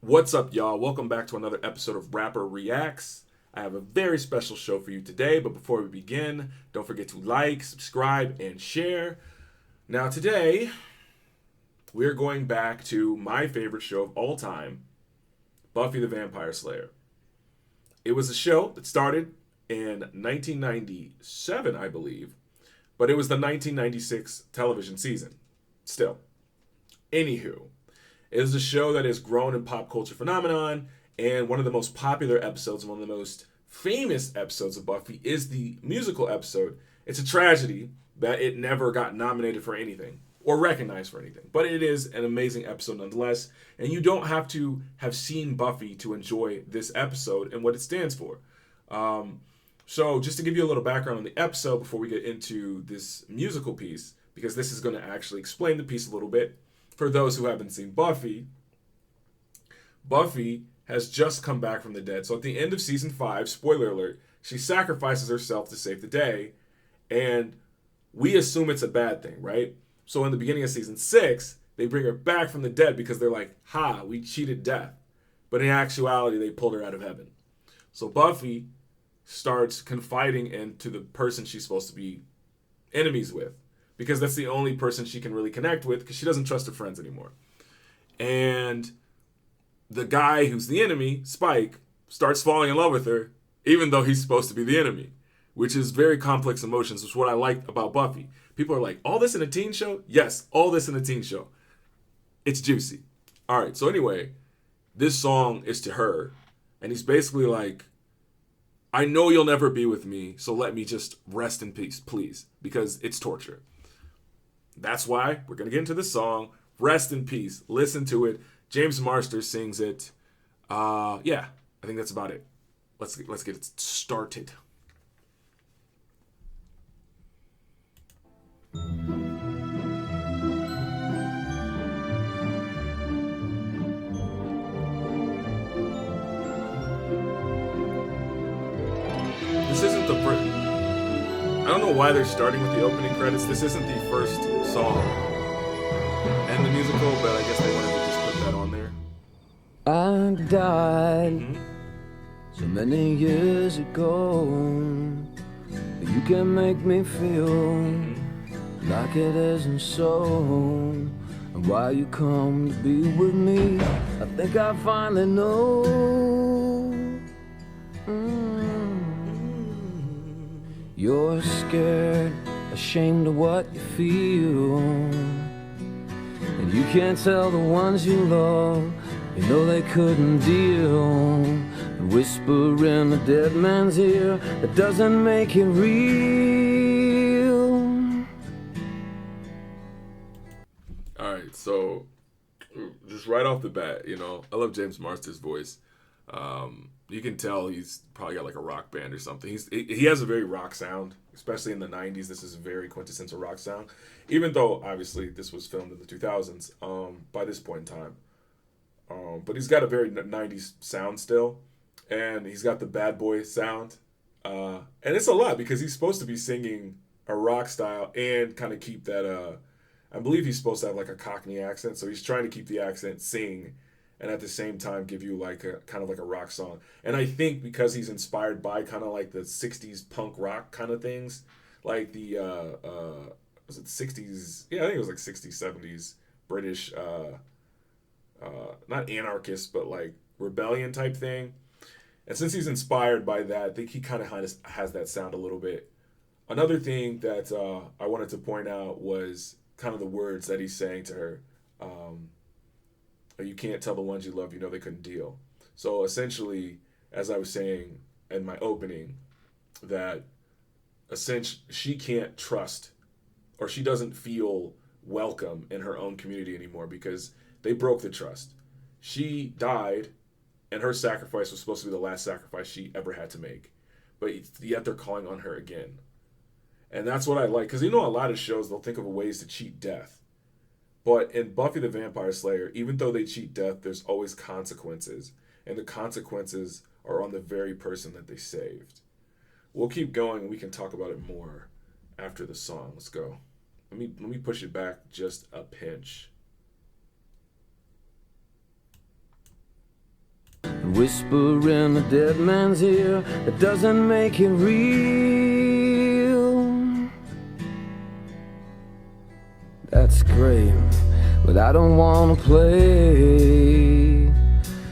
What's up, y'all? Welcome back to another episode of Rapper Reacts. I have a very special show for you today, but before we begin, don't forget to like, subscribe, and share. Now, today, we're going back to my favorite show of all time, Buffy the Vampire Slayer. It was a show that started in 1997, I believe, but it was the 1996 television season. Still. Anywho, it is a show that has grown in pop culture phenomenon, and one of the most popular episodes, one of the most famous episodes of Buffy is the musical episode. It's a tragedy that it never got nominated for anything or recognized for anything, but it is an amazing episode nonetheless, and you don't have to have seen Buffy to enjoy this episode and what it stands for. So just to give you a little background on the episode before we get into this musical piece, because this is going to actually explain the piece a little bit. For those who haven't seen Buffy, Buffy has just come back from the dead. So at the end of season 5, spoiler alert, she sacrifices herself to save the day. And we assume it's a bad thing, right? So in the beginning of season 6, they bring her back from the dead because they're like, ha, we cheated death. But in actuality, they pulled her out of heaven. So Buffy starts confiding into the person she's supposed to be enemies with, because that's the only person she can really connect with, because she doesn't trust her friends anymore. And the guy who's the enemy, Spike, starts falling in love with her, even though he's supposed to be the enemy, which is very complex emotions, which is what I like about Buffy. People are like, all this in a teen show? Yes, all this in a teen show. It's juicy. All right, so anyway, this song is to her, and he's basically like, I know you'll never be with me, so let me just rest in peace, please, because it's torture. That's why we're going to get into this song. Rest in peace. Listen to it. James Marster sings it. Yeah, I think that's about it. Let's get it started. This isn't the first. I don't know why they're starting with the opening credits. This isn't the first song and the musical, but I guess they wanted to just put that on there. I died so many years ago. You can make me feel like it isn't so. And why you come to be with me, I think I finally know. You're scared, ashamed of what you feel, and you can't tell the ones you love, you know they couldn't deal. And whisper in a dead man's ear, that doesn't make it real. Alright, so just right off the bat, I love James Marster's voice. You can tell he's probably got like a rock band or something. He has a very rock sound, especially in the 90s. This is a very quintessential rock sound, even though obviously this was filmed in the 2000s by this point in time. But he's got a very 90s sound still, and he's got the bad boy sound. And it's a lot because he's supposed to be singing a rock style and kind of keep that, I believe he's supposed to have like a Cockney accent, so he's trying to keep the accent, sing, and at the same time give you like a kind of like a rock song. And I think because he's inspired by kind of like the 60s punk rock kind of things, like the was it 60s? Yeah, I think it was like 60s, 70s British not anarchist, but like rebellion type thing. And since he's inspired by that, I think he kind of has that sound a little bit. Another thing that I wanted to point out was kind of the words that he's saying to her. You can't tell the ones you love, you know they couldn't deal. So essentially, as I was saying in my opening, that essentially she can't trust, or she doesn't feel welcome in her own community anymore because they broke the trust. She died, and her sacrifice was supposed to be the last sacrifice she ever had to make. But yet they're calling on her again. And that's what I like, because a lot of shows, they'll think of ways to cheat death. But in Buffy the Vampire Slayer, even though they cheat death, there's always consequences. And the consequences are on the very person that they saved. We'll keep going, and we can talk about it more after the song. Let's go. Let me push it back just a pinch. whisper in a dead man's ear that doesn't make it real. That's great, but I don't wanna play,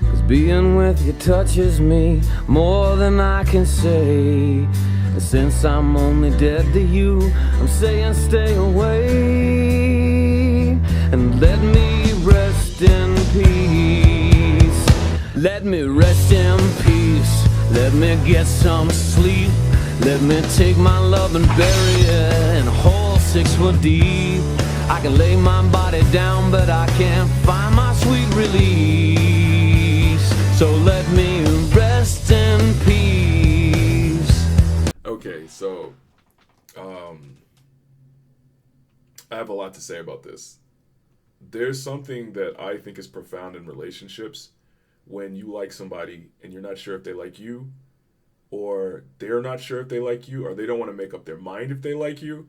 'cause being with you touches me more than I can say. And since I'm only dead to you, I'm saying stay away. And let me rest in peace. Let me rest in peace. Let me get some sleep. Let me take my love and bury it in a hole 6 foot deep. I can lay my body down, but I can't find my sweet release. So let me rest in peace. Okay, so I have a lot to say about this. There's something that I think is profound in relationships when you like somebody and you're not sure if they like you, or they're not sure if they like you, or they don't want to make up their mind if they like you,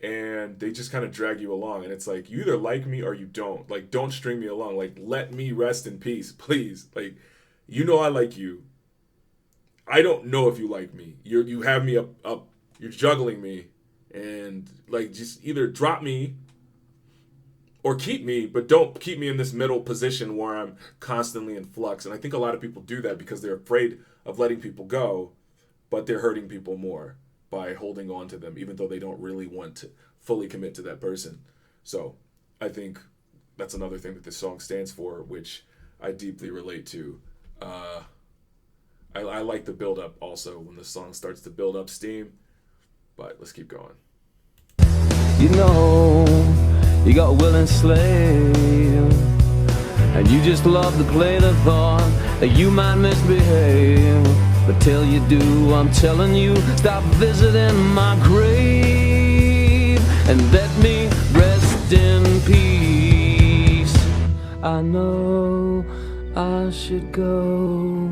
and they just kind of drag you along. And it's like, you either like me or you don't. Like, don't string me along. Like, let me rest in peace, please. Like, you know I like you. I don't know if you like me. You have me up. You're juggling me, and like, just either drop me or keep me, but don't keep me in this middle position where I'm constantly in flux. And I think a lot of people do that because they're afraid of letting people go, but they're hurting people more by holding on to them, even though they don't really want to fully commit to that person. So I think that's another thing that this song stands for, which I deeply relate to. I like the build up also when the song starts to build up steam, but let's keep going. You know, you got will and slave, and you just love to play the thought that you might misbehave. But till you do, I'm telling you, stop visiting my grave and let me rest in peace. I know I should go,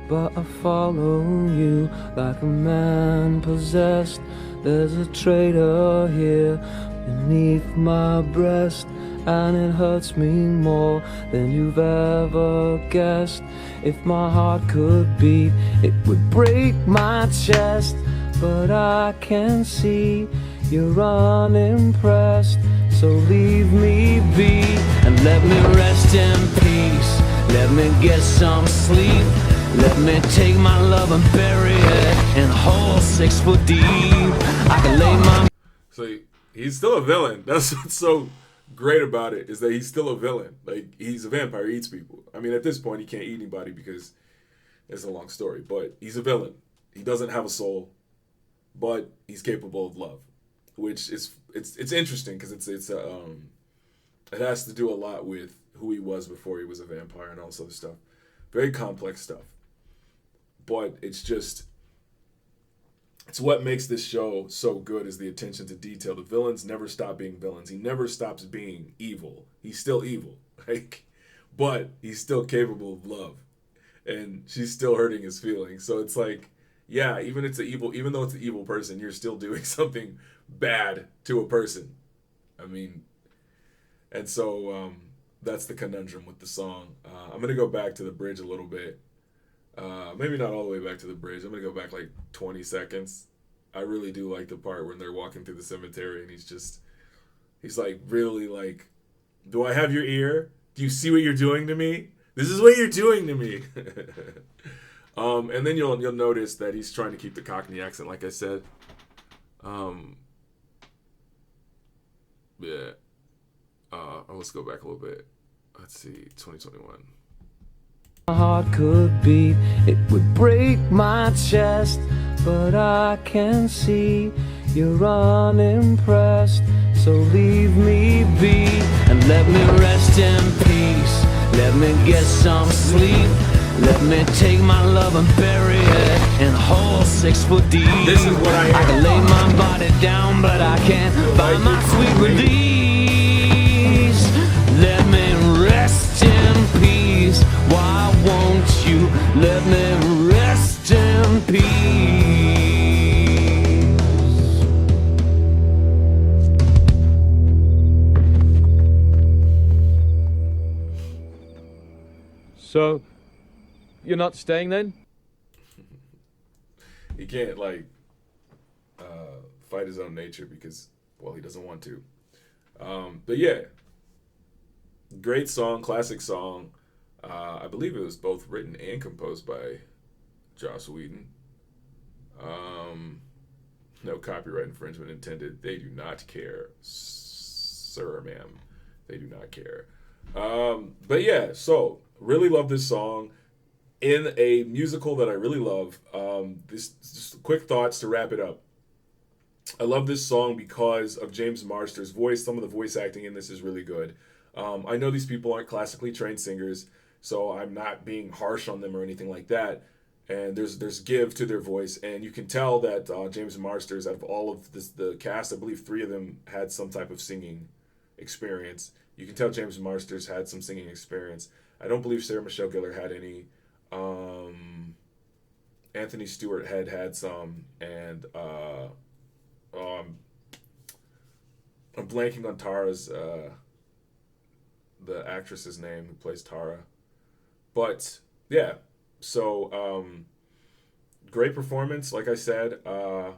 but I follow you like a man possessed. There's a traitor here beneath my breast, and it hurts me more than you've ever guessed. If my heart could beat, it would break my chest. But I can see you're unimpressed, so leave me be and let me rest in peace. Let me get some sleep. Let me take my love and bury it in a hole 6 foot deep. I can lay my... So he's still a villain. That's what's so great about it, is that he's still a villain. Like, he's a vampire, he eats people. I mean, at this point, he can't eat anybody because it's a long story. But he's a villain. He doesn't have a soul, but he's capable of love, which is it's interesting because it has to do a lot with who he was before he was a vampire and all this other stuff. Very complex stuff. But it's what makes this show so good, is the attention to detail. The villains never stop being villains. He never stops being evil. He's still evil, like, but he's still capable of love, and she's still hurting his feelings. So it's like, yeah, even though it's an evil person, you're still doing something bad to a person. I mean, and so that's the conundrum with the song. I'm gonna go back to the bridge a little bit. Maybe not all the way back to the bridge. I'm going to go back like 20 seconds. I really do like the part when they're walking through the cemetery and he's like, really, like, do I have your ear? Do you see what you're doing to me? This is what you're doing to me. And then you'll notice that he's trying to keep the Cockney accent, like I said. Yeah. Let's go back a little bit. Let's see, 2021. My heart could beat, it would break my chest. But I can see you're unimpressed, so leave me be and let me rest in peace. Let me get some sleep. Let me take my love and bury it in a hole 6 foot deep. This is what I can lay my body down, but I can't find my sweet release. Let me rest in peace. Why won't you let me rest in peace? So You're not staying then? He can't like fight his own nature because, well, he doesn't want to. But yeah, great song, classic song. I believe it was both written and composed by Joss Whedon. No copyright infringement intended. They do not care, sir, ma'am. They do not care. But yeah, so really love this song. In a musical that I really love, this just quick thoughts to wrap it up. I love this song because of James Marsters' voice. Some of the voice acting in this is really good. I know these people aren't classically trained singers, so I'm not being harsh on them or anything like that. And there's give to their voice, and you can tell that James Marsters, out of all of the cast, I believe 3 of them had some type of singing experience. You can tell James Marsters had some singing experience. I don't believe Sarah Michelle Gellar had any. Anthony Stewart had some, and I'm blanking on Tara's the actress's name who plays Tara, but yeah. So great performance, like I said, and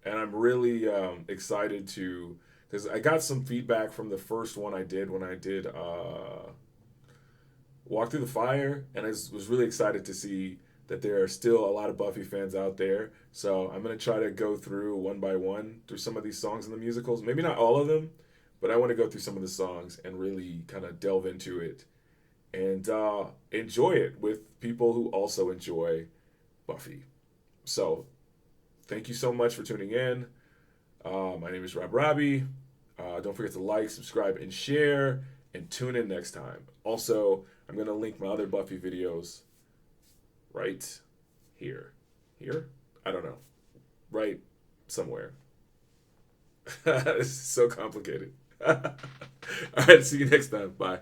I'm really excited to, because I got some feedback from the first one I did when I did Walk Through the Fire, and I was really excited to see that there are still a lot of Buffy fans out there. So I'm going to try to go through one by one through some of these songs in the musicals. Maybe not all of them, but I want to go through some of the songs and really kind of delve into it and enjoy it with people who also enjoy Buffy. So thank you so much for tuning in. My name is Rob Robbie. Don't forget to like, subscribe, and share, and tune in next time. Also, I'm going to link my other Buffy videos right here. Here? I don't know. Right somewhere. This is so complicated. All right, see you next time. Bye.